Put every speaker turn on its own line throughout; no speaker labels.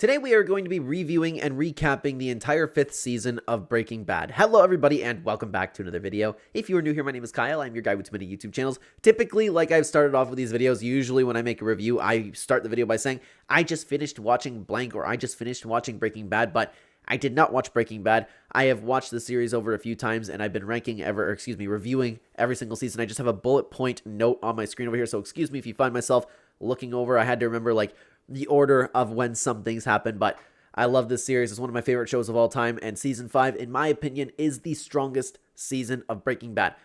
Today we are going to be reviewing and recapping the entire 5th season of Breaking Bad. Hello everybody and welcome back to another video. If you are new here, my name is Kyle. I'm your guy with too many YouTube channels. Typically, like I've started off with these videos, usually when I make a review, I start the video by saying, I just finished watching blank or I just finished watching Breaking Bad, but I did not watch Breaking Bad. I have watched the series over a few times and I've been reviewing every single season. I just have a bullet point note on my screen over here, so excuse me if you find myself looking over. I had to remember the order of when some things happen, but I love this series. It's one of my favorite shows of all time, and season 5, in my opinion, is the strongest season of Breaking Bad.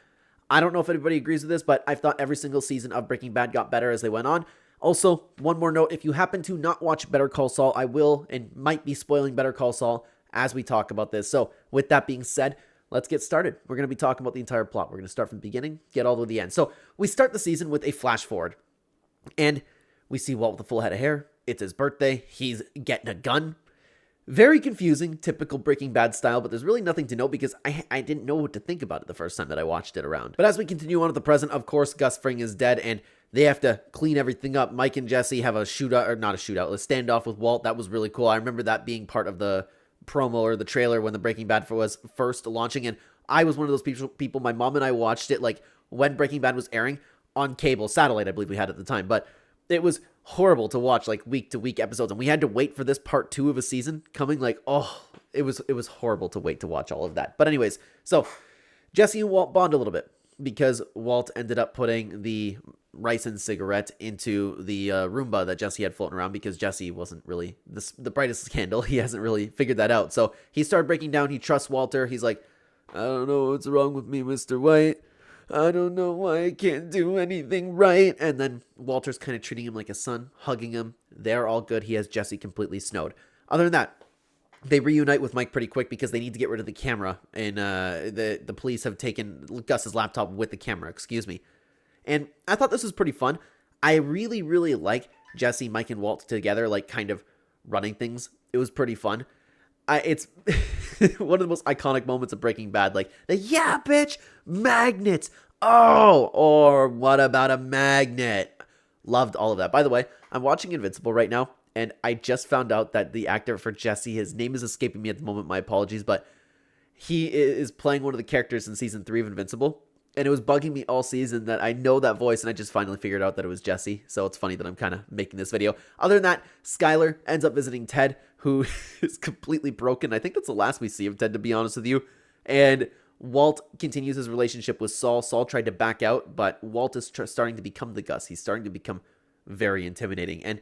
I don't know if anybody agrees with this, but I've thought every single season of Breaking Bad got better as they went on. Also, one more note, if you happen to not watch Better Call Saul, I will and might be spoiling Better Call Saul as we talk about this. So with that being said, let's get started. We're going to be talking about the entire plot. We're going to start from the beginning, get all the way to the end. So we start the season with a flash forward, and we see Walt with a full head of hair. It's his birthday. He's getting a gun. Very confusing, typical Breaking Bad style, but there's really nothing to know because I didn't know what to think about it the first time that I watched it around. But as we continue on to the present, of course, Gus Fring is dead, and they have to clean everything up. Mike and Jesse have a shootout, or not a shootout, a standoff with Walt. That was really cool. I remember that being part of the promo or the trailer when the Breaking Bad was first launching, and I was one of those people, my mom and I watched it when Breaking Bad was airing on cable, satellite, I believe we had at the time, but it was horrible to watch week to week episodes, and we had to wait for this part 2 of a season coming. It was horrible to wait to watch all of that. But anyways, so Jesse and Walt bond a little bit because Walt ended up putting the rice and cigarette into the Roomba that Jesse had floating around because Jesse wasn't really the brightest candle. He hasn't really figured that out. So he started breaking down. He trusts Walter. He's like, I don't know what's wrong with me, Mr. White. I don't know why I can't do anything right. And then Walter's kind of treating him like a son, hugging him. They're all good. He has Jesse completely snowed. Other than that, they reunite with Mike pretty quick because they need to get rid of the camera. And the police have taken Gus's laptop with the camera, And I thought this was pretty fun. I really, really like Jesse, Mike, and Walt together, kind of running things. It was pretty fun. It's one of the most iconic moments of Breaking Bad, yeah, bitch, magnets. Oh, or what about a magnet? Loved all of that. By the way, I'm watching Invincible right now, and I just found out that the actor for Jesse, his name is escaping me at the moment, my apologies, but he is playing one of the characters in season 3 of Invincible, and it was bugging me all season that I know that voice, and I just finally figured out that it was Jesse, so it's funny that I'm kind of making this video. Other than that, Skyler ends up visiting Ted, who is completely broken. I think that's the last we see of Ted, to be honest with you. And Walt continues his relationship with Saul. Saul tried to back out, but Walt is starting to become the Gus. He's starting to become very intimidating. And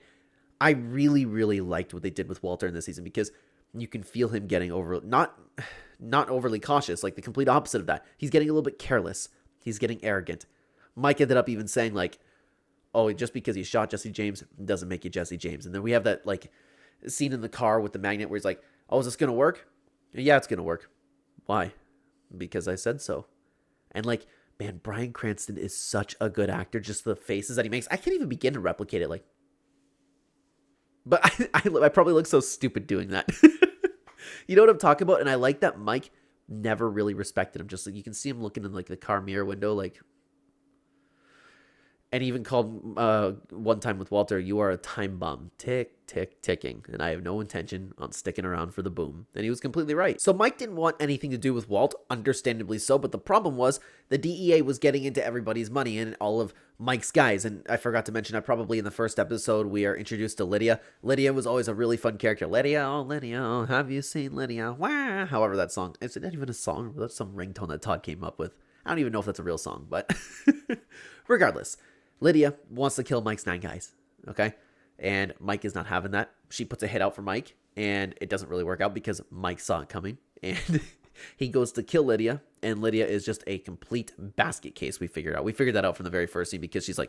I really, really liked what they did with Walter in this season because you can feel him getting not overly cautious, the complete opposite of that. He's getting a little bit careless. He's getting arrogant. Mike ended up even saying, oh, just because he shot Jesse James doesn't make you Jesse James. And then we have that, scene in the car with the magnet where he's like, oh, is this going to work? Yeah, it's going to work. Why? Because I said so. And man, Bryan Cranston is such a good actor. Just the faces that he makes. I can't even begin to replicate it. But I probably look so stupid doing that. You know what I'm talking about? And I like that Mike never really respected him. Just you can see him looking in the car mirror window, and he even called one time with Walter, you are a time bomb. Tick, tick, ticking. And I have no intention on sticking around for the boom. And he was completely right. So Mike didn't want anything to do with Walt, understandably so. But the problem was the DEA was getting into everybody's money and all of Mike's guys. And I forgot to mention, probably in the first episode, we are introduced to Lydia. Lydia was always a really fun character. Lydia, oh, have you seen Lydia? Wah. However, that song, is it not even a song? That's some ringtone that Todd came up with. I don't even know if that's a real song, but regardless. Lydia wants to kill Mike's 9 guys, okay? And Mike is not having that. She puts a hit out for Mike, and it doesn't really work out because Mike saw it coming. And he goes to kill Lydia, and Lydia is just a complete basket case, we figured out. We figured that out from the very first scene because she's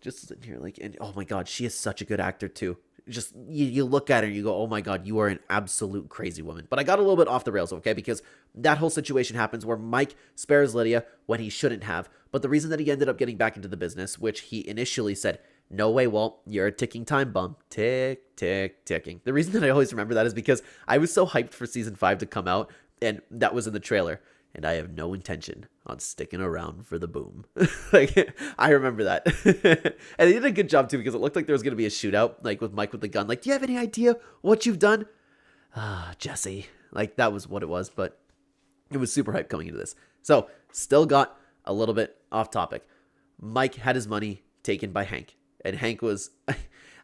just sitting here, and oh my God, she is such a good actor too. Just, you look at her and you go, oh my God, you are an absolute crazy woman. But I got a little bit off the rails, okay? Because that whole situation happens where Mike spares Lydia when he shouldn't have. But the reason that he ended up getting back into the business, which he initially said, no way, Walt, you're a ticking time bomb. Tick, tick, ticking. The reason that I always remember that is because I was so hyped for season 5 to come out, and that was in the trailer. and I have no intention on sticking around for the boom. Like, I remember that. And they did a good job, too, because it looked like there was going to be a shootout, like, with Mike with the gun. Like, do you have any idea what you've done? Ah, Jesse. Like, that was what it was, but it was super hype coming into this. So, still got a little bit off topic. Mike had his money taken by Hank, and Hank was,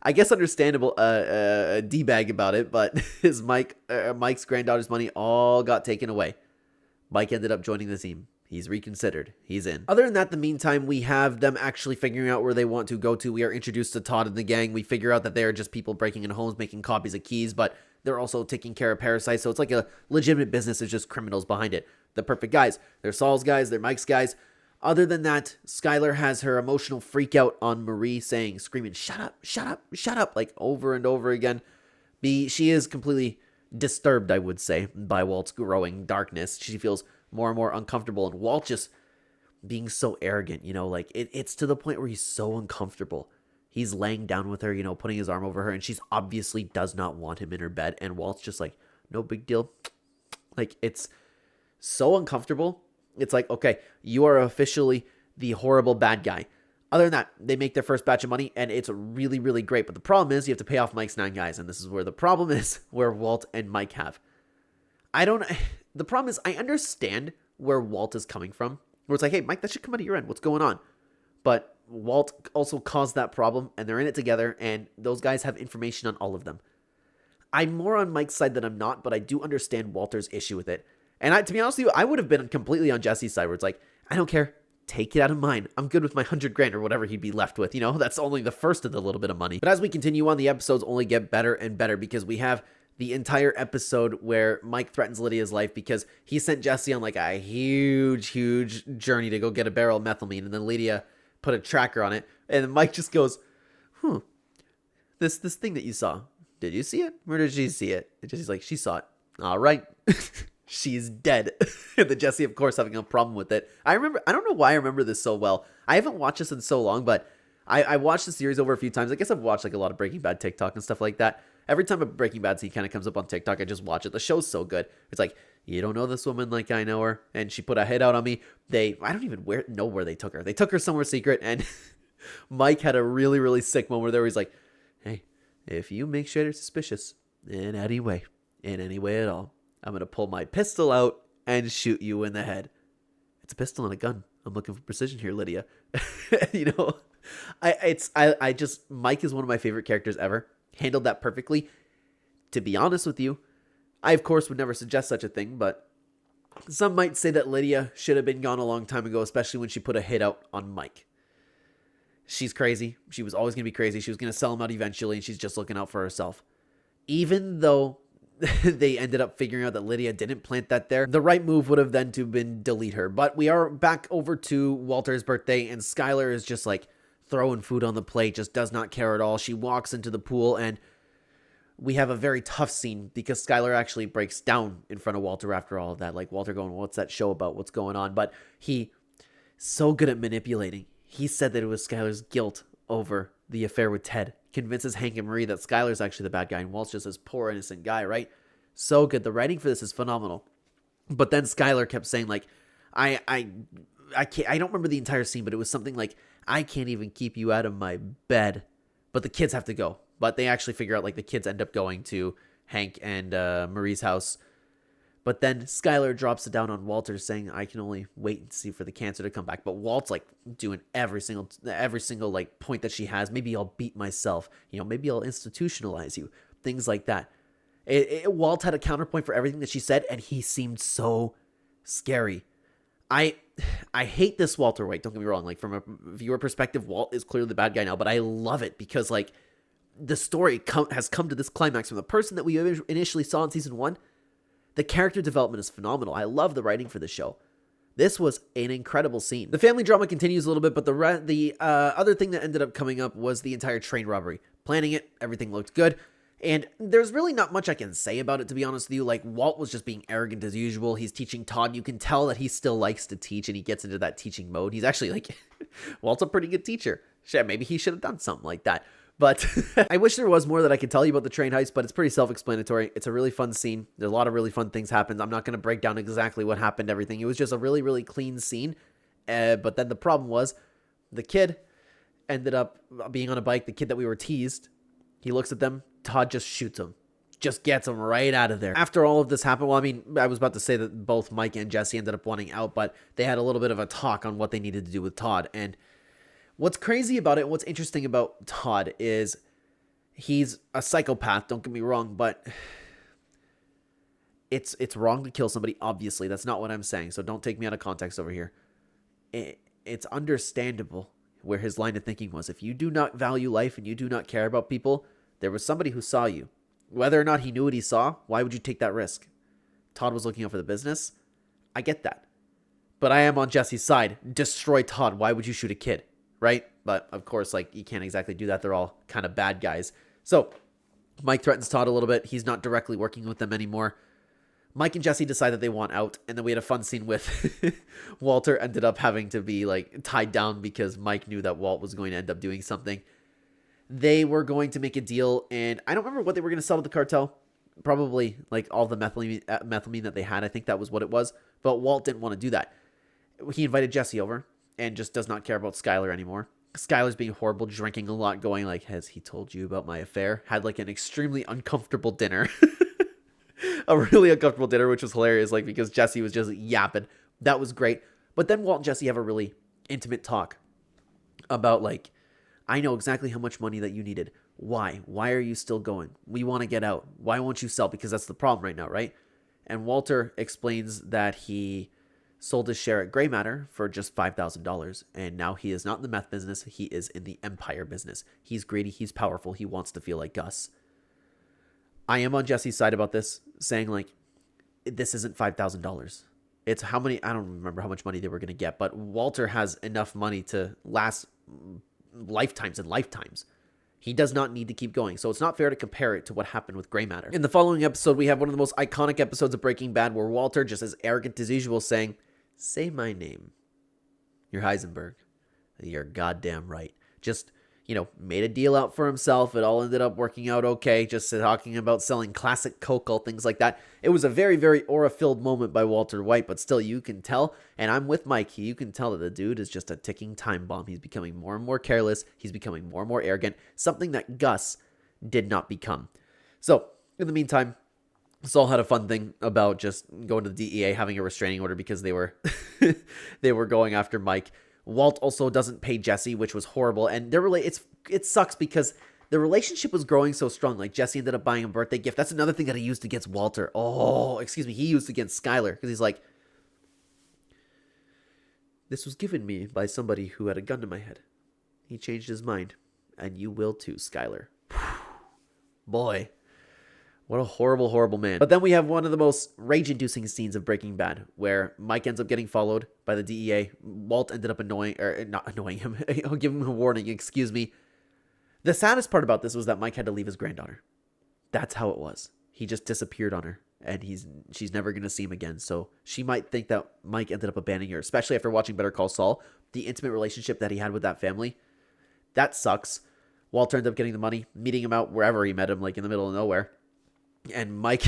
I guess, understandable, a D-bag about it, but his Mike's granddaughter's money all got taken away. Mike ended up joining the team. He's reconsidered. He's in. Other than that, the meantime, we have them actually figuring out where they want to go to. We are introduced to Todd and the gang. We figure out that they are just people breaking into homes, making copies of keys, but they're also taking care of parasites. So it's like a legitimate business. There's just criminals behind it. The perfect guys. They're Saul's guys. They're Mike's guys. Other than that, Skylar has her emotional freak out on Marie screaming, shut up, shut up, shut up, like over and over again. She is completely disturbed, I would say, by Walt's growing darkness. She feels more and more uncomfortable, and Walt just being so arrogant, like it's to the point where he's so uncomfortable. He's laying down with her, putting his arm over her, and she's obviously does not want him in her bed, and Walt's just like, no big deal. Like, it's so uncomfortable. It's like, okay, you are officially the horrible bad guy. Other than that, they make their first batch of money, and it's really, really great. But the problem is you have to pay off Mike's 9 guys, and this is where the problem is, where Walt and Mike have. The problem is I understand where Walt is coming from, where it's like, hey, Mike, that should come out of your end. What's going on? But Walt also caused that problem, and they're in it together, and those guys have information on all of them. I'm more on Mike's side than I'm not, but I do understand Walter's issue with it. And to be honest with you, I would have been completely on Jesse's side, where it's like, I don't care. Take it out of mine. I'm good with my 100 grand or whatever he'd be left with. That's only the first of the little bit of money. But as we continue on, the episodes only get better and better because we have the entire episode where Mike threatens Lydia's life because he sent Jesse on like a huge, huge journey to go get a barrel of methylamine, and then Lydia put a tracker on it, and then Mike just goes, this thing that you saw, did you see it? Where did she see it? And Jesse's like, she saw it. All right. She's dead. And then Jesse, of course, having a problem with it. I don't know why I remember this so well. I haven't watched this in so long, but I watched the series over a few times. I guess I've watched like a lot of Breaking Bad TikTok and stuff like that. Every time a Breaking Bad scene kind of comes up on TikTok, I just watch it. The show's so good. It's like, you don't know this woman like I know her, and she put a hit out on me. I don't even know where they took her. They took her somewhere secret, and Mike had a really, really sick moment there where he's like, hey, if you make sure you're suspicious in any way at all, I'm going to pull my pistol out and shoot you in the head. It's a pistol and a gun. I'm looking for precision here, Lydia. Mike is one of my favorite characters ever. Handled that perfectly. To be honest with you, I, of course, would never suggest such a thing, but some might say that Lydia should have been gone a long time ago, especially when she put a hit out on Mike. She's crazy. She was always going to be crazy. She was going to sell him out eventually, and she's just looking out for herself. Even though they ended up figuring out that Lydia didn't plant that there, the right move would have then to been delete her. But we are back over to Walter's birthday, and Skylar is just like throwing food on the plate, just does not care at all. She walks into the pool, and we have a very tough scene because Skylar actually breaks down in front of Walter after all of that. Like Walter going, what's that show about? What's going on? But he so good at manipulating. He said that it was Skylar's guilt over the affair with Ted. Convinces Hank and Marie that Skylar's actually the bad guy and Walt's just this poor innocent guy, right? So good. The writing for this is phenomenal. But then Skylar kept saying like, I can't, I don't remember the entire scene, but it was something like, I can't even keep you out of my bed, but the kids have to go. But they actually figure out like the kids end up going to Hank and Marie's house. But then Skylar drops it down on Walter saying, I can only wait and see for the cancer to come back. But Walt's like doing every single like point that she has. Maybe I'll beat myself. Maybe I'll institutionalize you. Things like that. Walt had a counterpoint for everything that she said, and he seemed so scary. I hate this Walter White. Don't get me wrong. Like from a viewer perspective, Walt is clearly the bad guy now, but I love it because like the story has come to this climax from the person that we initially saw in season 1. The character development is phenomenal. I love the writing for the show. This was an incredible scene. The family drama continues a little bit, but the other thing that ended up coming up was the entire train robbery. Planning it, everything looked good. And there's really not much I can say about it, to be honest with you. Like, Walt was just being arrogant as usual. He's teaching Todd. You can tell that he still likes to teach, and he gets into that teaching mode. He's actually like, Walt's a pretty good teacher. Shit, maybe he should have done something like that. But I wish there was more that I could tell you about the train heist, but it's pretty self-explanatory. It's a really fun scene. There's a lot of really fun things happen. I'm not going to break down exactly what happened, everything. It was just a really, really clean scene. But then the problem was the kid ended up being on a bike. The kid that we were teased, he looks at them. Todd just shoots him. Just gets him right out of there. After all of this happened, well, I mean, I was about to say that both Mike and Jesse ended up wanting out, but they had a little bit of a talk on what they needed to do with Todd. And what's crazy about it, what's interesting about Todd is he's a psychopath, don't get me wrong, but it's wrong to kill somebody, obviously. That's not what I'm saying, so don't take me out of context over here. It's understandable where his line of thinking was. If you do not value life and you do not care about people, there was somebody who saw you. Whether or not he knew what he saw, why would you take that risk? Todd was looking out for the business. I get that. But I am on Jesse's side. Destroy Todd. Why would you shoot a kid? Right? But of course, like, you can't exactly do that. They're all kind of bad guys. So Mike threatens Todd a little bit. He's not directly working with them anymore. Mike and Jesse decide that they want out, and then we had a fun scene with Walter ended up having to be like tied down because Mike knew that Walt was going to end up doing something. They were going to make a deal, and I don't remember what they were going to sell to the cartel. Probably like all the methylamine that they had. I think that was what it was. But Walt didn't want to do that. He invited Jesse over and just does not care about Skylar anymore. Skylar's being horrible, drinking a lot, going like, has he told you about my affair? Had like an extremely uncomfortable dinner. A really uncomfortable dinner, which was hilarious, like, because Jesse was just yapping. That was great. But then Walt and Jesse have a really intimate talk about, like, I know exactly how much money that you needed. Why? Why are you still going? We want to get out. Why won't you sell? Because that's the problem right now, right? And Walter explains that he sold his share at Gray Matter for just $5,000. And now he is not in the meth business. He is in the empire business. He's greedy. He's powerful. He wants to feel like Gus. I am on Jesse's side about this, saying, like, this isn't $5,000. It's how many, I don't remember how much money they were going to get, but Walter has enough money to last lifetimes and lifetimes. He does not need to keep going, so it's not fair to compare it to what happened with Gray Matter. In the following episode, we have one of the most iconic episodes of Breaking Bad where Walter, just as arrogant as usual, saying, say my name. You're Heisenberg. You're goddamn right. Just, you know, made a deal out for himself. It all ended up working out okay. Just talking about selling classic Coke, all things like that. It was a very, very aura-filled moment by Walter White, but still, you can tell, and I'm with Mike, you can tell that the dude is just a ticking time bomb. He's becoming more and more careless. He's becoming more and more arrogant, something that Gus did not become. So, in the meantime, Saul had a fun thing about just going to the DEA, having a restraining order because they were they were going after Mike. Walt also doesn't pay Jesse, which was horrible. And it sucks because the relationship was growing so strong. Like, Jesse ended up buying a birthday gift. That's another thing that he used against Walter. He used against Skylar. Because he's like, this was given me by somebody who had a gun to my head. He changed his mind. And you will too, Skylar. Boy. What a horrible, horrible man. But then we have one of the most rage-inducing scenes of Breaking Bad, where Mike ends up getting followed by the DEA. Walt ended up not annoying him. I'll give him a warning, excuse me. The saddest part about this was that Mike had to leave his granddaughter. That's how it was. He just disappeared on her, and she's never going to see him again. So she might think that Mike ended up abandoning her, especially after watching Better Call Saul. The intimate relationship that he had with that family, that sucks. Walter ended up getting the money, meeting him out wherever he met him, like in the middle of nowhere. And Mike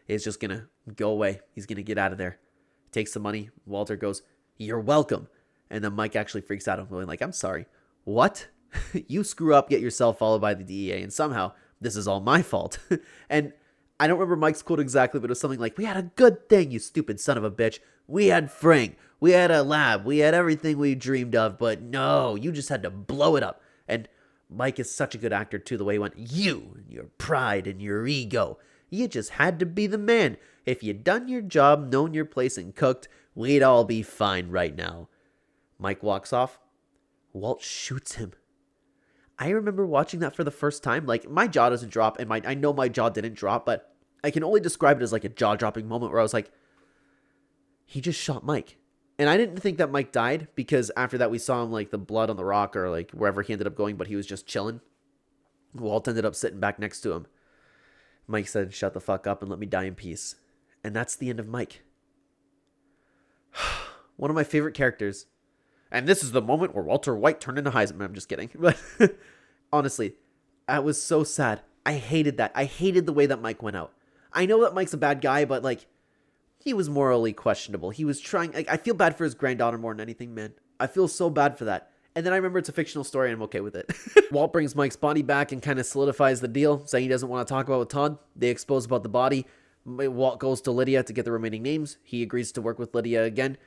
is just going to go away. He's going to get out of there. Takes the money. Walter goes, you're welcome. And then Mike actually freaks out. I'm going like, I'm sorry. What? You screw up, get yourself followed by the DEA, and somehow this is all my fault. And I don't remember Mike's quote exactly, but it was something like, we had a good thing, you stupid son of a bitch. We had Frank. We had a lab. We had everything we dreamed of, but no, you just had to blow it up. And Mike is such a good actor, too, the way he went, you and your pride and your ego. You just had to be the man. If you'd done your job, known your place, and cooked, we'd all be fine right now. Mike walks off. Walt shoots him. I remember watching that for the first time. Like, my jaw doesn't drop, and I know my jaw didn't drop, but I can only describe it as like a jaw-dropping moment where I was like, he just shot Mike. And I didn't think that Mike died because after that we saw him like the blood on the rock or like wherever he ended up going, but he was just chilling. Walt ended up sitting back next to him. Mike said, shut the fuck up and let me die in peace. And that's the end of Mike. One of my favorite characters. And this is the moment where Walter White turned into Heisenberg. I'm just kidding. But honestly, That was so sad. I hated that. I hated the way that Mike went out. I know that Mike's a bad guy, but like, he was morally questionable. He was trying, like, I feel bad for his granddaughter more than anything, man. I feel so bad for that. And then I remember it's a fictional story and I'm okay with it. Walt brings Mike's body back and kind of solidifies the deal, saying he doesn't want to talk about it with Todd. They expose about the body. Walt goes to Lydia to get the remaining names. He agrees to work with Lydia again.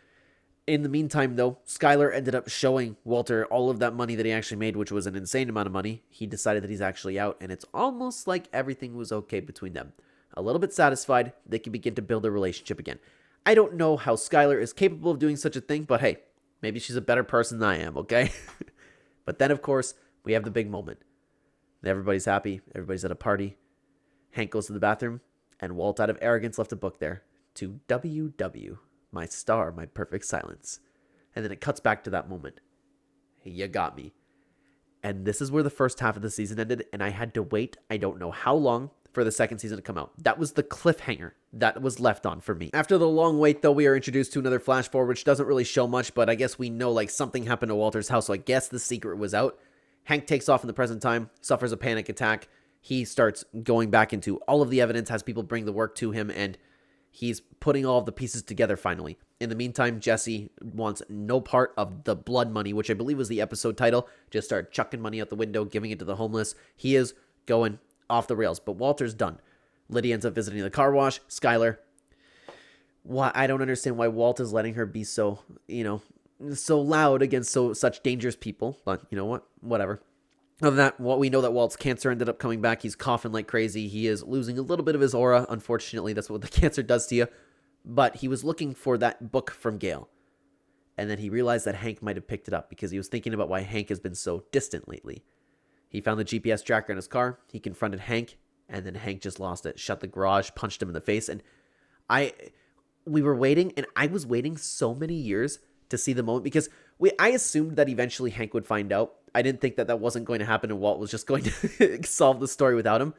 In the meantime, though, Skylar ended up showing Walter all of that money that he actually made, which was an insane amount of money. He decided that he's actually out, and it's almost like everything was okay between them. A little bit satisfied, they can begin to build a relationship again. I don't know how Skylar is capable of doing such a thing, but hey, maybe she's a better person than I am, okay? But then, of course, we have the big moment. Everybody's happy. Everybody's at a party. Hank goes to the bathroom, and Walt, out of arrogance, left a book there. To WW. My star, my perfect silence. And then it cuts back to that moment. You got me. And this is where the first half of the season ended, and I had to wait, I don't know how long, for the second season to come out. That was the cliffhanger that was left on for me. After the long wait, though, we are introduced to another flash forward, which doesn't really show much, but I guess we know like something happened to Walter's house, so I guess the secret was out. Hank takes off in the present time, suffers a panic attack. He starts going back into all of the evidence, has people bring the work to him, and he's putting all of the pieces together finally. In the meantime, Jesse wants no part of the blood money, which I believe was the episode title. Just start chucking money out the window, giving it to the homeless. He is going off the rails, but Walter's done. Lydia ends up visiting the car wash. Skylar, I don't understand why Walt is letting her be so, so loud against such dangerous people, but you know what? Whatever. Other than that, we know that Walt's cancer ended up coming back. He's coughing like crazy. He is losing a little bit of his aura. Unfortunately, that's what the cancer does to you. But he was looking for that book from Gail. And then he realized that Hank might have picked it up because he was thinking about why Hank has been so distant lately. He found the GPS tracker in his car. He confronted Hank, and then Hank just lost it. Shut the garage, punched him in the face. And we were waiting, and I was waiting so many years to see the moment because I assumed that eventually Hank would find out. I didn't think that wasn't going to happen and Walt was just going to solve the story without him.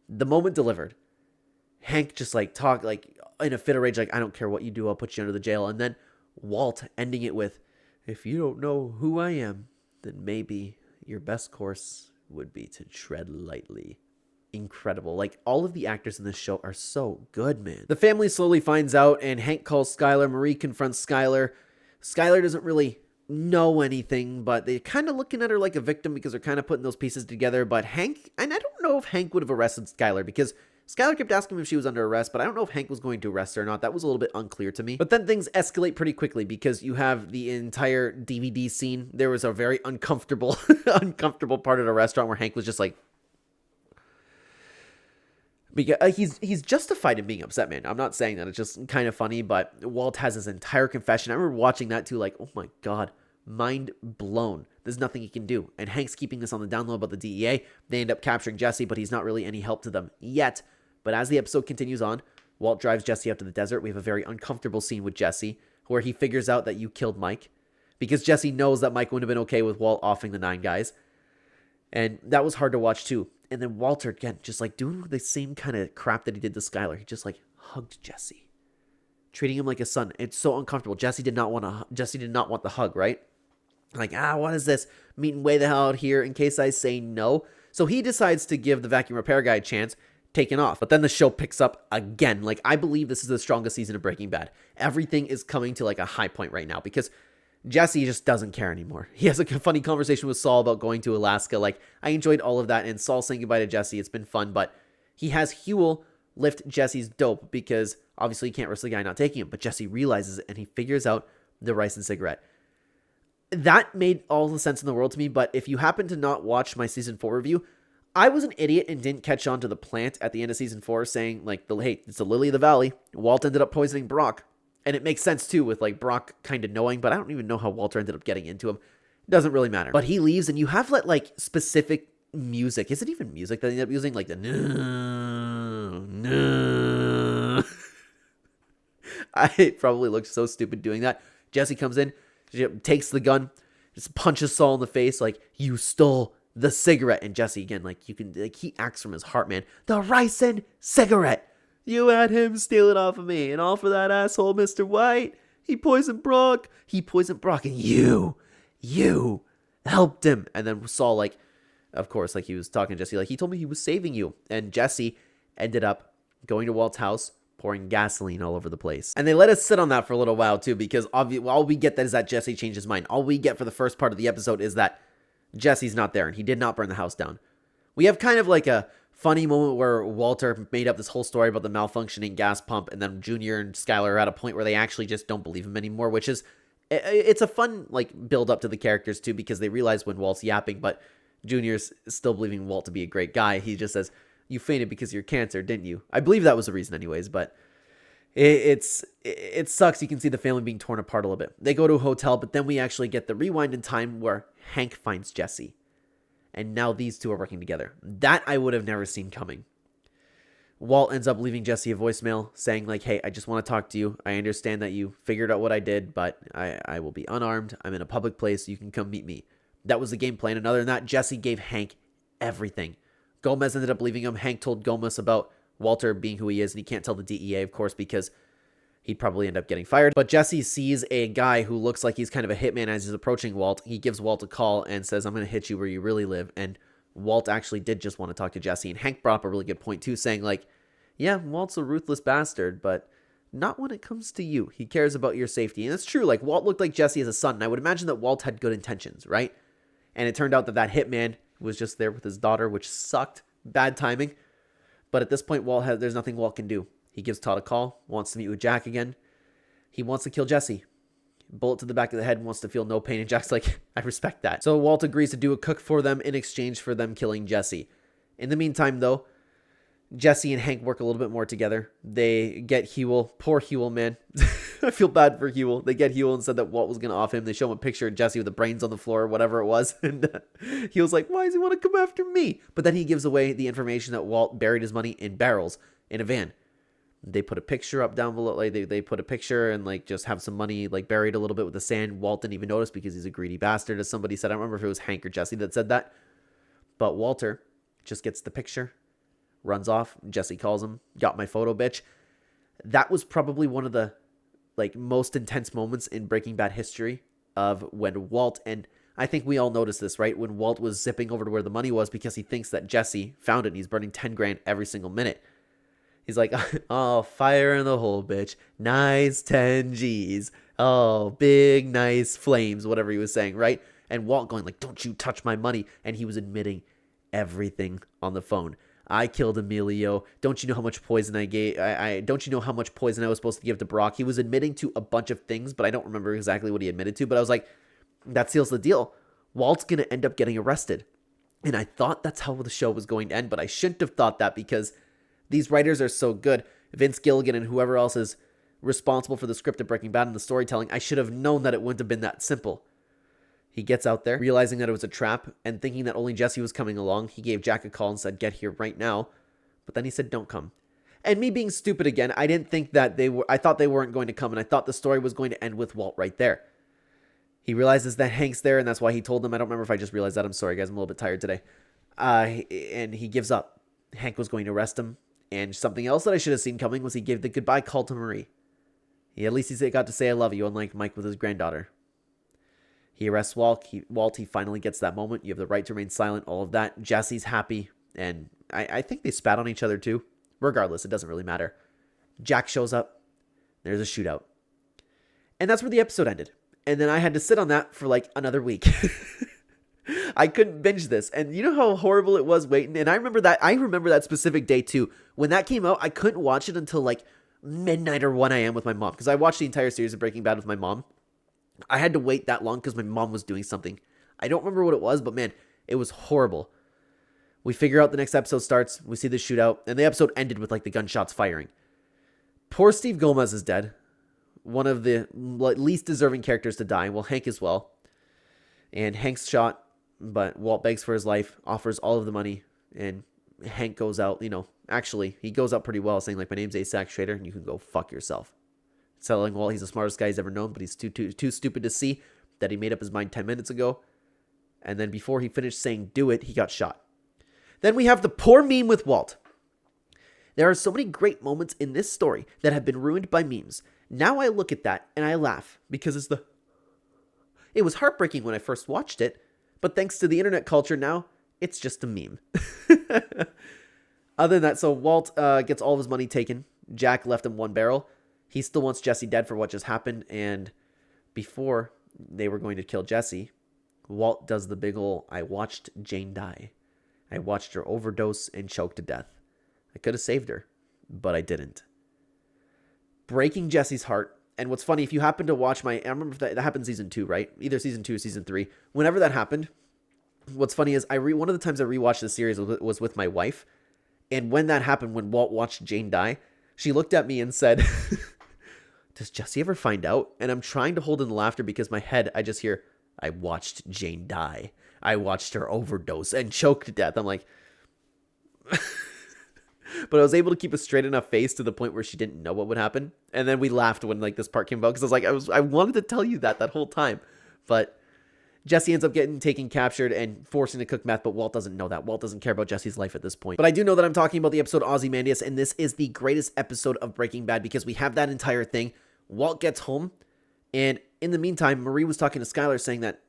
The moment delivered. Hank just talked in a fit of rage, I don't care what you do, I'll put you under the jail. And then Walt ending it with, if you don't know who I am, then maybe your best course would be to tread lightly. Incredible. All of the actors in this show are so good, man. The family slowly finds out and Hank calls Skylar. Marie confronts Skylar. Skylar doesn't really know anything, but they're kind of looking at her like a victim because they're kind of putting those pieces together. But Hank, and I don't know if Hank would have arrested Skylar because Skylar kept asking him if she was under arrest, but I don't know if Hank was going to arrest her or not. That was a little bit unclear to me. But then things escalate pretty quickly because you have the entire DVD scene. There was a very uncomfortable part at a restaurant where Hank was just because he's justified in being upset, man. I'm not saying that. It's just kind of funny, but Walt has his entire confession. I remember watching that too, oh my God, mind blown. There's nothing he can do. And Hank's keeping this on the down low about the DEA. They end up capturing Jesse, but he's not really any help to them yet. But as the episode continues on, Walt drives Jesse out to the desert. We have a very uncomfortable scene with Jesse where he figures out that you killed Mike because Jesse knows that Mike wouldn't have been okay with Walt offing the 9 guys. And that was hard to watch too. And then Walter, again, just doing the same kind of crap that he did to Skylar. He just hugged Jesse, treating him like a son. It's so uncomfortable. Jesse did not want the hug, right? What is this? Meeting way the hell out here in case I say no. So he decides to give the vacuum repair guy a chance, taking off. But then the show picks up again. I believe this is the strongest season of Breaking Bad. Everything is coming to a high point right now because Jesse just doesn't care anymore. He has a funny conversation with Saul about going to Alaska. I enjoyed all of that, and Saul saying goodbye to Jesse. It's been fun, but he has Huel lift Jesse's dope because obviously he can't risk the guy not taking it, but Jesse realizes it, and he figures out the rice and cigarette. That made all the sense in the world to me, but if you happen to not watch my Season 4 review, I was an idiot and didn't catch on to the plant at the end of Season 4 saying, hey, it's the lily of the valley. Walt ended up poisoning Brock. And it makes sense, too, with, Brock kind of knowing, but I don't even know how Walter ended up getting into him. It doesn't really matter. But he leaves, and you have, specific music. Is it even music that they end up using? The no. I probably looked so stupid doing that. Jesse comes in, takes the gun, just punches Saul in the face, you stole the cigarette. And Jesse, again, he acts from his heart, man. The rice and cigarette. You had him steal it off of me, and all for that asshole, Mr. White. He poisoned Brock, and you helped him. And then Saul, of course, like he was talking to Jesse, like he told me he was saving you. And Jesse ended up going to Walt's house, pouring gasoline all over the place. And they let us sit on that for a little while too, because all we get that is that Jesse changed his mind. All we get for the first part of the episode is that Jesse's not there and he did not burn the house down. We have kind of like a funny moment where Walter made up this whole story about the malfunctioning gas pump, and then Junior and Skylar are at a point where they actually just don't believe him anymore, which is, it's a fun like build up to the characters too, because they realize when Walt's yapping, but Junior's still believing Walt to be a great guy. He just says, "You fainted because of your cancer, didn't you?" I believe that was the reason anyways, but it sucks. You can see the family being torn apart a little bit. They go to a hotel, but then we actually get the rewind in time where Hank finds Jesse. And now these two are working together. That I would have never seen coming. Walt ends up leaving Jesse a voicemail saying like, "Hey, I just want to talk to you. I understand that you figured out what I did, but I will be unarmed. I'm in a public place. You can come meet me." That was the game plan. And other than that, Jesse gave Hank everything. Gomez ended up leaving him. Hank told Gomez about Walter being who he is, and he can't tell the DEA, of course, because he'd probably end up getting fired. But Jesse sees a guy who looks like he's kind of a hitman as he's approaching Walt. He gives Walt a call and says, "I'm going to hit you where you really live." And Walt actually did just want to talk to Jesse. And Hank brought up a really good point too, saying like, "Yeah, Walt's a ruthless bastard, but not when it comes to you. He cares about your safety." And it's true. Like, Walt looked like Jesse as a son. And I would imagine that Walt had good intentions, right? And it turned out that that hitman was just there with his daughter, which sucked. Bad timing. But at this point, there's nothing Walt can do. He gives Todd a call, wants to meet with Jack again. He wants to kill Jesse. Bullet to the back of the head, wants to feel no pain. And Jack's like, "I respect that." So Walt agrees to do a cook for them in exchange for them killing Jesse. In the meantime, though, Jesse and Hank work a little bit more together. They get Huel. Poor Huel, man. I feel bad for Huel. They get Huel and said that Walt was going to off him. They show him a picture of Jesse with the brains on the floor or whatever it was. And Huel's like, "Why does he want to come after me?" But then he gives away the information that Walt buried his money in barrels in a van. They put a picture up down below. Like they put a picture and like just have some money like buried a little bit with the sand. Walt didn't even notice because he's a greedy bastard, as somebody said. I don't remember if it was Hank or Jesse that said that. But Walter just gets the picture, runs off. Jesse calls him, "Got my photo, bitch." That was probably one of the like most intense moments in Breaking Bad history of when Walt, and I think we all noticed this, right? When Walt was zipping over to where the money was because he thinks that Jesse found it and he's burning 10 grand every single minute. He's like, "Oh, fire in the hole, bitch. Nice 10 G's. Oh, big, nice flames," whatever he was saying, right? And Walt going like, "Don't you touch my money." And he was admitting everything on the phone. "I killed Emilio. Don't you know how much poison I gave? Don't you know how much poison I was supposed to give to Brock?" He was admitting to a bunch of things, but I don't remember exactly what he admitted to. But I was like, that seals the deal. Walt's going to end up getting arrested. And I thought that's how the show was going to end, but I shouldn't have thought that because these writers are so good. Vince Gilligan and whoever else is responsible for the script of Breaking Bad and the storytelling, I should have known that it wouldn't have been that simple. He gets out there, realizing that it was a trap, and thinking that only Jesse was coming along. He gave Jack a call and said, "Get here right now." But then he said, "Don't come." And me being stupid again, I didn't think that I thought they weren't going to come, and I thought the story was going to end with Walt right there. He realizes that Hank's there, and that's why he told them. I don't remember if I just realized that. I'm sorry, guys. I'm a little bit tired today. And he gives up. Hank was going to arrest him. And something else that I should have seen coming was he gave the goodbye call to Marie. At least he got to say "I love you," unlike Mike with his granddaughter. He arrests Walt. He finally gets that moment. You have the right to remain silent, all of that. Jesse's happy. And I think they spat on each other too. Regardless, it doesn't really matter. Jack shows up. There's a shootout. And that's where the episode ended. And then I had to sit on that for like another week. I couldn't binge this. And you know how horrible it was waiting? And I remember that specific day too. When that came out, I couldn't watch it until like midnight or 1 a.m. with my mom. Because I watched the entire series of Breaking Bad with my mom. I had to wait that long because my mom was doing something. I don't remember what it was, but man, it was horrible. We figure out the next episode starts. We see the shootout. And the episode ended with like the gunshots firing. Poor Steve Gomez is dead. One of the least deserving characters to die. Well, Hank as well. And Hank's shot. But Walt begs for his life, offers all of the money, and Hank goes out, actually, he goes out pretty well, saying, like, "My name's Asac Schrader, and you can go fuck yourself." Telling Walt he's the smartest guy he's ever known, but he's too stupid to see that he made up his mind 10 minutes ago. And then before he finished saying "do it," he got shot. Then we have the poor meme with Walt. There are so many great moments in this story that have been ruined by memes. Now I look at that, and I laugh, because it was heartbreaking when I first watched it. But thanks to the internet culture now, It's just a meme. Other than that, so Walt gets all of his money taken. Jack left him one barrel. He still wants Jesse dead for what just happened. And before they were going to kill Jesse, Walt does the big ol' I watched Jane die. I watched her overdose and choke to death. I could have saved her, but I didn't. Breaking Jesse's heart. And what's funny, if you happen to watch I remember that happened in season 2, right? Either season 2 or season 3. Whenever that happened, what's funny is one of the times I rewatched the series was with my wife. And when that happened, when Walt watched Jane die, she looked at me and said, does Jesse ever find out? And I'm trying to hold in the laughter because my head, I just hear, I watched Jane die. I watched her overdose and choke to death. I'm like, but I was able to keep a straight enough face to the point where she didn't know what would happen. And then we laughed when like this part came about because I wanted to tell you that whole time. But Jesse ends up getting captured and forcing to cook meth, but Walt doesn't know that. Walt doesn't care about Jesse's life at this point. But I do know that I'm talking about the episode Ozymandias, and this is the greatest episode of Breaking Bad because we have that entire thing. Walt gets home, and in the meantime, Marie was talking to Skyler saying that,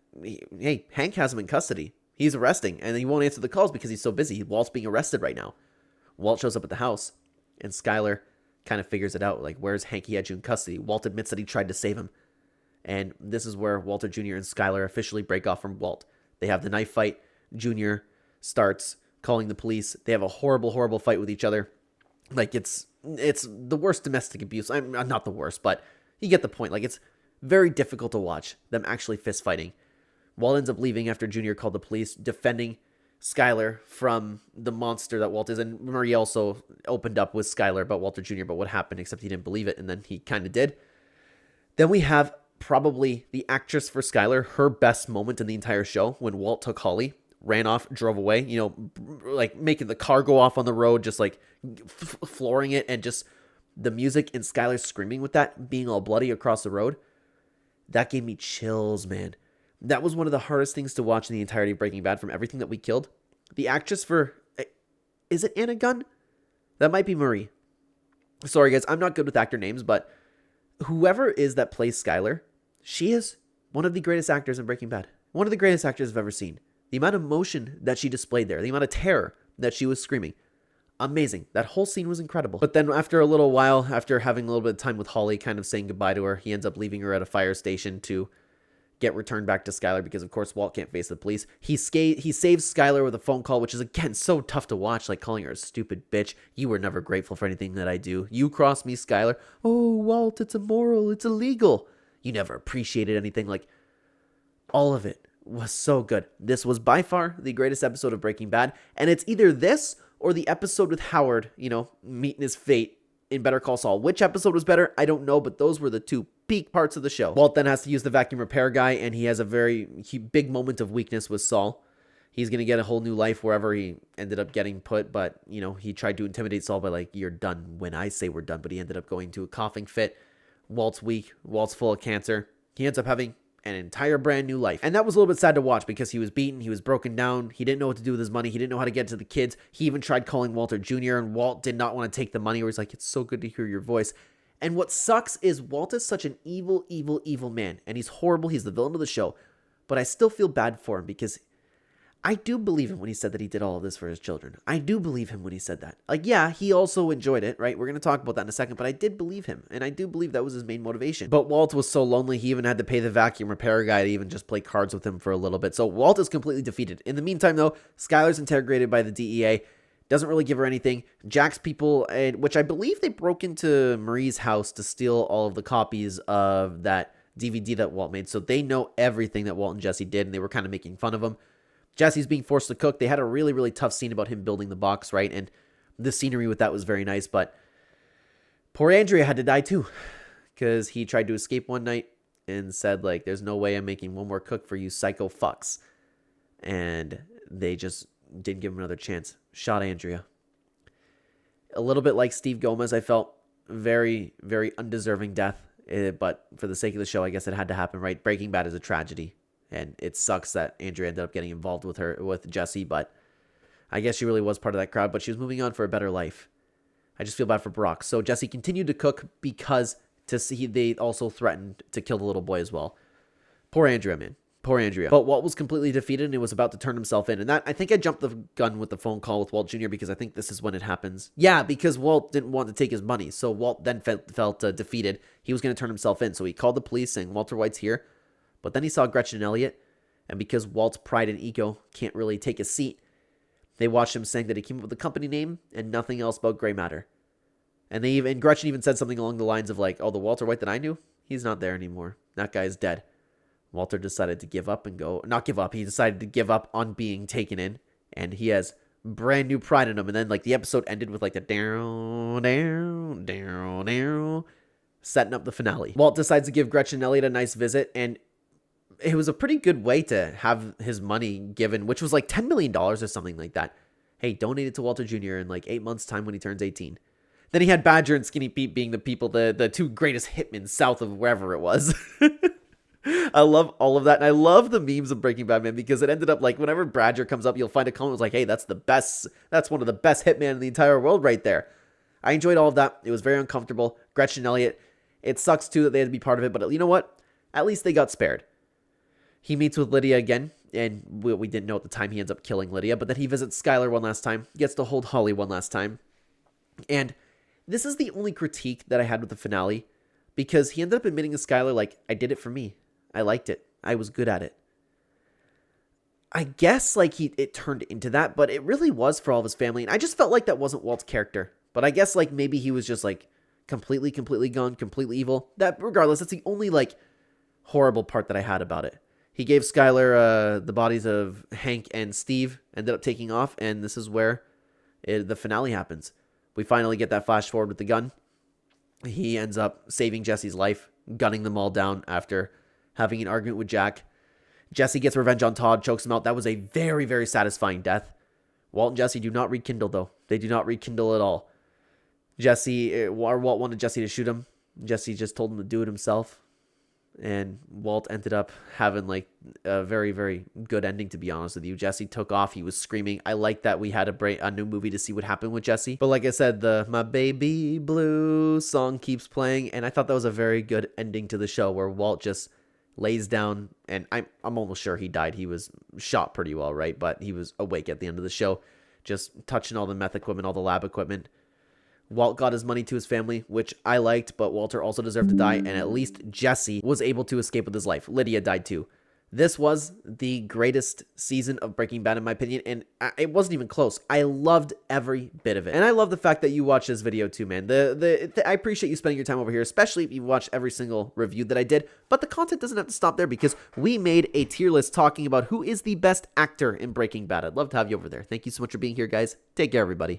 hey, Hank has him in custody. He's arresting, and he won't answer the calls because he's so busy. Walt's being arrested right now. Walt shows up at the house, and Skyler kind of figures it out. Like, where's Hank? He had you in custody. Walt admits that he tried to save him. And this is where Walter Jr. and Skyler officially break off from Walt. They have the knife fight. Jr. starts calling the police. They have a horrible, horrible fight with each other. Like, it's the worst domestic abuse. I'm not the worst, but you get the point. Like, it's very difficult to watch them actually fist fighting. Walt ends up leaving after Jr. called the police, defending Skyler from the monster that Walt is. And Marie also opened up with Skyler about Walter Jr., about what happened, except he didn't believe it, and then he kind of did. Then we have probably the actress for Skyler, her best moment in the entire show, when Walt took Holly, ran off, drove away, like making the car go off on the road, just like flooring it, and just the music and Skyler screaming with that, being all bloody across the road. That gave me chills, man. That was one of the hardest things to watch in the entirety of Breaking Bad from everything that we killed. The actress for, is it Anna Gunn? That might be Marie. Sorry, guys, I'm not good with actor names, but whoever is that plays Skyler, she is one of the greatest actors in Breaking Bad. One of the greatest actors I've ever seen. The amount of emotion that she displayed there, the amount of terror that she was screaming. Amazing. That whole scene was incredible. But then after a little while, after having a little bit of time with Holly, kind of saying goodbye to her, he ends up leaving her at a fire station to get returned back to Skyler because, of course, Walt can't face the police. He saves Skyler with a phone call, which is, again, so tough to watch, like calling her a stupid bitch. You were never grateful for anything that I do. You crossed me, Skyler. Oh, Walt, it's immoral. It's illegal. You never appreciated anything. Like, all of it was so good. This was by far the greatest episode of Breaking Bad, and it's either this or the episode with Howard, meeting his fate in Better Call Saul. Which episode was better? I don't know, but those were the two peak parts of the show. Walt then has to use the vacuum repair guy, and he has a very big moment of weakness with Saul. He's going to get a whole new life wherever he ended up getting put, but, he tried to intimidate Saul by like, you're done when I say we're done, but he ended up going to a coughing fit. Walt's weak. Walt's full of cancer. He ends up having an entire brand new life. And that was a little bit sad to watch because he was beaten. He was broken down. He didn't know what to do with his money. He didn't know how to get to the kids. He even tried calling Walter Jr. and Walt did not want to take the money, where he's like, it's so good to hear your voice. And what sucks is Walt is such an evil, evil, evil man. And he's horrible. He's the villain of the show. But I still feel bad for him because I do believe him when he said that he did all of this for his children. I do believe him when he said that. Like, yeah, he also enjoyed it, right? We're going to talk about that in a second, but I did believe him, and I do believe that was his main motivation. But Walt was so lonely, he even had to pay the vacuum repair guy to even just play cards with him for a little bit. So Walt is completely defeated. In the meantime, though, Skyler's interrogated by the DEA. Doesn't really give her anything. Jack's people, which I believe they broke into Marie's house to steal all of the copies of that DVD that Walt made. So they know everything that Walt and Jesse did, and they were kind of making fun of him. Jesse's being forced to cook. They had a really, really tough scene about him building the box, right? And the scenery with that was very nice. But poor Andrea had to die too, because he tried to escape one night and said, like, there's no way I'm making one more cook for you psycho fucks. And they just didn't give him another chance. Shot Andrea. A little bit like Steve Gomez, I felt. Very, very undeserving death. But for the sake of the show, I guess it had to happen, right? Breaking Bad is a tragedy. And it sucks that Andrea ended up getting involved with Jesse, but I guess she really was part of that crowd, but she was moving on for a better life. I just feel bad for Brock. So Jesse continued to cook because they also threatened to kill the little boy as well. Poor Andrea, man. Poor Andrea. But Walt was completely defeated and was about to turn himself in. And that, I think I jumped the gun with the phone call with Walt Jr. because I think this is when it happens. Yeah, because Walt didn't want to take his money. So Walt then felt defeated. He was going to turn himself in. So he called the police saying, Walter White's here. But then he saw Gretchen and Elliot. And because Walt's pride and ego can't really take a seat, they watched him saying that he came up with the company name and nothing else about gray matter. And Gretchen even said something along the lines of like, oh, the Walter White that I knew, he's not there anymore. That guy's dead. Walter decided to give up and go, not give up. He decided to give up on being taken in, and he has brand new pride in him. And then like the episode ended with like the down, setting up the finale. Walt decides to give Gretchen and Elliot a nice visit, and it was a pretty good way to have his money given, which was like $10 million or something like that. Hey, donate it to Walter Jr. in like 8 months' time when he turns 18. Then he had Badger and Skinny Pete being the two greatest hitmen south of wherever it was. I love all of that, and I love the memes of Breaking Bad, man, because it ended up like whenever Badger comes up, you'll find a comment was like, hey, that's one of the best hitmen in the entire world right there. I enjoyed all of that. It was very uncomfortable. Gretchen and Elliot, it sucks too that they had to be part of it, but you know what? At least they got spared. He meets with Lydia again, and we didn't know at the time he ends up killing Lydia, but then he visits Skylar one last time, gets to hold Holly one last time, and this is the only critique that I had with the finale, because he ended up admitting to Skylar, like, I did it for me. I liked it. I was good at it. I guess, like, it turned into that, but it really was for all of his family, and I just felt like that wasn't Walt's character. But I guess, like, maybe he was just, like, completely gone, completely evil. That, regardless, that's the only, like, horrible part that I had about it. He gave Skylar the bodies of Hank and Steve, ended up taking off, and this is where the finale happens. We finally get that flash forward with the gun. He ends up saving Jesse's life, gunning them all down after having an argument with Jack. Jesse gets revenge on Todd, chokes him out. That was a very, very satisfying death. Walt and Jesse do not rekindle, though. They do not rekindle at all. Walt wanted Jesse to shoot him. Jesse just told him to do it himself. And Walt ended up having like a very, very good ending, to be honest with you. Jesse took off. He was screaming. I like that we had a new movie to see what happened with Jesse. But like I said, the My Baby Blue song keeps playing. And I thought that was a very good ending to the show where Walt just lays down. And I'm almost sure he died. He was shot pretty well, right? But he was awake at the end of the show, just touching all the meth equipment, all the lab equipment. Walt got his money to his family, which I liked, but Walter also deserved to die, and at least Jesse was able to escape with his life. Lydia died too. This was the greatest season of Breaking Bad, in my opinion, and it wasn't even close. I loved every bit of it. And I love the fact that you watch this video too, man. I appreciate you spending your time over here, especially if you watched every single review that I did. But the content doesn't have to stop there, because we made a tier list talking about who is the best actor in Breaking Bad. I'd love to have you over there. Thank you so much for being here, guys. Take care, everybody.